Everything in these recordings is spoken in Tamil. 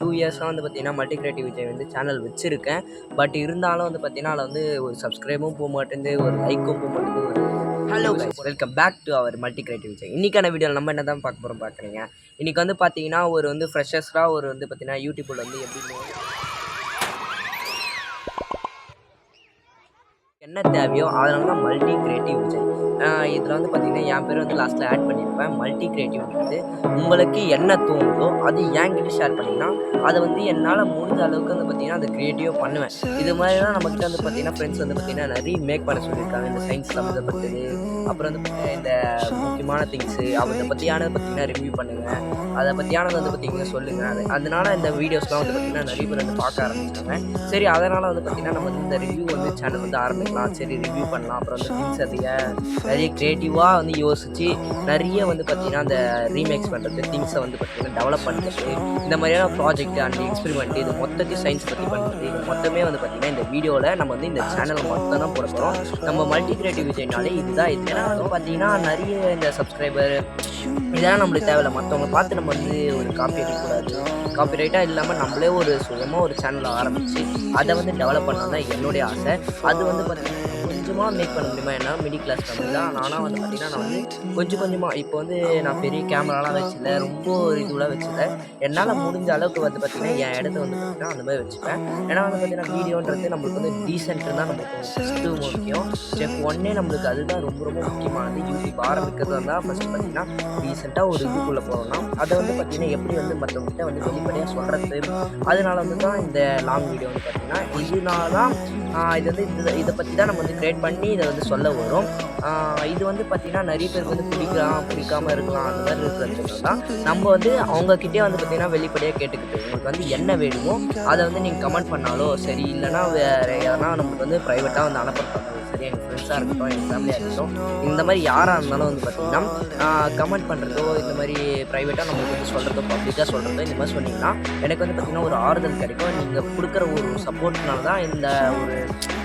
2 இயர்ஸாக வந்து பார்த்தீங்கன்னா, மல்டி கிரியேட்டிவ் விஜய் வந்து சேனல் வச்சிருக்கேன். பட் இருந்தாலும் வந்து பார்த்தீங்கன்னா, அதில வந்து ஒரு சப்ஸ்கிரைபும் மாட்டேன்து, ஒரு லைக்கும் மாட்டேன்து, ஒரு hello guys welcome back to our multi creative Vijay. இன்னைக்கான வீடியோவில் நம்ம என்ன தான் பார்க்க போகிறோம் பார்க்குறீங்க. இன்னைக்கு வந்து பார்த்தீங்கன்னா, ஒரு வந்து ஃப்ரெஷர்ஸாக ஒரு வந்து பார்த்தீங்கன்னா, யூடியூப்ல வந்து எப்படி என்ன தேவையோ அதனால தான் மல்டி கிரியேட்டிவ் விஜய். இதில் வந்து பார்த்தீங்கன்னா, என் பேர் வந்து லாஸ்ட்டில் ஆட் பண்ணியிருப்பேன். மல்டி கிரியேட்டிவ்ன்றது உங்களுக்கு என்ன தோணுதோ அது என்கிட்ட ஷேர் பண்ணிங்கன்னா, அதை வந்து என்னால் முடிஞ்ச அளவுக்கு வந்து பார்த்தீங்கன்னா, அதை கிரியேட்டிவாக பண்ணுவேன். இது மாதிரி தான் நம்மக்கிட்ட வந்து பார்த்தீங்கன்னா, ஃப்ரெண்ட்ஸ் வந்து பார்த்தீங்கன்னா, நிறைய மேக் பண்ண சொல்லியிருக்காங்க. இந்த சயின்ஸ் சம்மந்தப்பட்டது, அப்புறம் வந்து இந்த முக்கியமான திங்ஸு அதை பற்றியானது பார்த்தீங்கன்னா ரிவ்யூ பண்ணுங்கள், அதை பற்றியானது வந்து பார்த்தீங்கன்னா சொல்லுங்கள். அதனால இந்த வீடியோஸ்லாம் வந்து பார்த்தீங்கன்னா நிறைய பேர் வந்து பார்க்க ஆரம்பிச்சிட்டாங்க. சரி, அதனால் வந்து பார்த்தீங்கன்னா நம்ம வந்து இந்த ரிவ்யூ வந்து சேனல் வந்து ஆரம்பிக்கலாம். சரி, ரிவ்யூ பண்ணலாம். அப்புறம் வந்து திங்ஸ் நிறைய க்ரியேட்டிவாக வந்து யோசித்து நிறைய வந்து பார்த்தீங்கன்னா அந்த ரீமேக்ஸ் பண்ணுறது, திங்ஸை வந்து பார்த்தீங்கன்னா டெவலப் பண்ணுறது, இந்த மாதிரியான ப்ராஜெக்ட் அண்ட் எக்ஸ்பெரிமெண்ட் இது மொத்தத்தையும் சயின்ஸ் பற்றி பண்ணுறது, இது மொத்தமே வந்து பார்த்தீங்கன்னா இந்த வீடியோவில் நம்ம வந்து இந்த சேனல் மொத்தம் தான் போட போகிறோம். நம்ம மல்டி கிரியேட்டிவ் விஜய்னாலே இதுதான். இது ஏன்னா வந்து பார்த்தீங்கன்னா நிறைய இந்த சப்ஸ்கிரைபர் இதெல்லாம் நம்மளுக்கு தேவையில்லை. மற்றவங்க பார்த்து நம்ம வந்து ஒரு காப்பி அடிக்கக்கூடாது. காப்பி ரைட்டாக இல்லாமல் நம்மளே ஒரு சுயமாக ஒரு சேனலை ஆரம்பித்து அதை வந்து டெவலப் பண்ணால் தான் என்னுடைய ஆசை. அது வந்து பார்த்தீங்கன்னா கொஞ்சமாக மேக் பண்ண முடியுமா, ஏன்னா மிடில் கிளாஸ் ஃபேமிலி தான். ஆனால் வந்து பார்த்தீங்கன்னா நான் வந்து கொஞ்சம் கொஞ்சமாக இப்போ வந்து நான் பெரிய கேமராலாம் வச்சில்ல, ரொம்ப இதுவெலாம் வச்சில்ல. என்னால் முடிஞ்ச அளவுக்கு வந்து பார்த்தீங்கன்னா என் இடத்த வந்து பார்த்தீங்கன்னா அந்த மாதிரி வச்சுப்பேன். ஏன்னா வந்து பார்த்தீங்கன்னா வீடியோன்றது நம்மளுக்கு வந்து டீசென்ட்டு தான் நம்மளுக்கு ஃபஸ்ட்டு முக்கியம். ஸ்டெப் ஒன்னே நம்மளுக்கு அதுதான் ரொம்ப ரொம்ப முக்கியமானது. யூடியூப் ஆரம்பிக்கிறதா இருந்தால் ஃபஸ்ட்டு பார்த்தீங்கன்னா டீசெண்டாக ஒரு இதுக்குள்ளே போகிறோம்னா அதை வந்து பார்த்தீங்கன்னா எப்படி வந்து மற்றவங்ககிட்ட வந்து வெளிப்படையாக சொல்கிறது. அதனால வந்து தான் இந்த லாங் வீடியோ வந்து பார்த்தீங்கன்னா இதனால தான் இது வந்து இதை பற்றி தான் நம்ம வந்து கிரியேட் பண்ணி இதை வந்து சொல்ல வரும். இது வந்து பார்த்திங்கன்னா நிறைய பேருக்கு வந்து பிடிக்காமல் இருக்கலாம். அந்த மாதிரி இருக்கிறது தான் நம்ம வந்து அவங்கக்கிட்டே வந்து பார்த்திங்கன்னா வெளிப்படையாக கேட்டுக்கிட்டு உங்களுக்கு வந்து என்ன வேணுமோ அதை வந்து நீங்கள் கமெண்ட் பண்ணாலோ சரி, இல்லைனா வேறு எதனா நம்மளுக்கு வந்து ப்ரைவேட்டாக வந்து அனுப்புறது சரி, எங்கள் ஃப்ரெண்ட்ஸாக இருக்கட்டும், எங்கள் ஃபேமிலியாக இருக்கட்டும், இந்த மாதிரி யாராக இருந்தாலும் வந்து பார்த்திங்கன்னா கமெண்ட் பண்ணுறதோ இந்த மாதிரி ப்ரைவேட்டாக நம்மளுக்கு வந்து சொல்கிறதோ பப்ளிக்காக சொல்கிறதோ இந்த மாதிரி சொன்னிங்கன்னா எனக்கு வந்து பார்த்திங்கன்னா ஒரு ஆறுதல் கிடைக்கும். நீங்கள் கொடுக்குற ஒரு சப்போர்ட்னால தான் இந்த ஒரு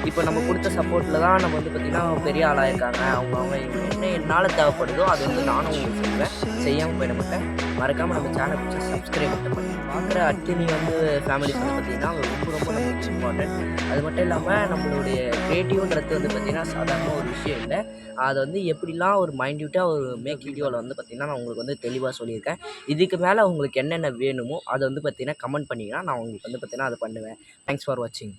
இப்போ நம்ம கொடுத்த சப்போர்ட்டில் தான் நம்ம வந்து பார்த்திங்கன்னா பெரிய ஆளாக இருக்காங்க. அவங்க என்ன என்னால் தேவைப்படுதோ அது வந்து நானும் உங்களுக்கு செய்வேன், செய்யாமல் போயிட மாட்டேன். மறக்காமல் நம்ம சேனல் பிடிச்சா சப்ஸ்கிரைப் மட்டும் பண்ணி பார்க்குற அட்டினி வந்து ஃபேமிலிஸ் வந்து பார்த்திங்கன்னா ரொம்ப ரொம்ப நம்மளுக்கு இம்பார்ட்டன்ட். அது மட்டும் இல்லாமல் நம்மளுடைய க்ரியேட்டிவ்ன்றது வந்து பார்த்திங்கன்னா சாதாரண ஒரு விஷயம் இல்லை. அதை வந்து எப்படிலாம் ஒரு மைன்யூட்டாக ஒரு மேக் வீடியோவில் வந்து பார்த்திங்கன்னா நான் உங்களுக்கு வந்து தெளிவாக சொல்லியிருக்கேன். இதுக்கு மேலே உங்களுக்கு என்னென்ன வேணுமோ அதை வந்து பார்த்திங்கன்னா கமெண்ட் பண்ணிங்கன்னா நான் உங்களுக்கு வந்து பார்த்திங்கன்னா அதை பண்ணுவேன். தேங்க்ஸ் ஃபார் வாட்சிங்.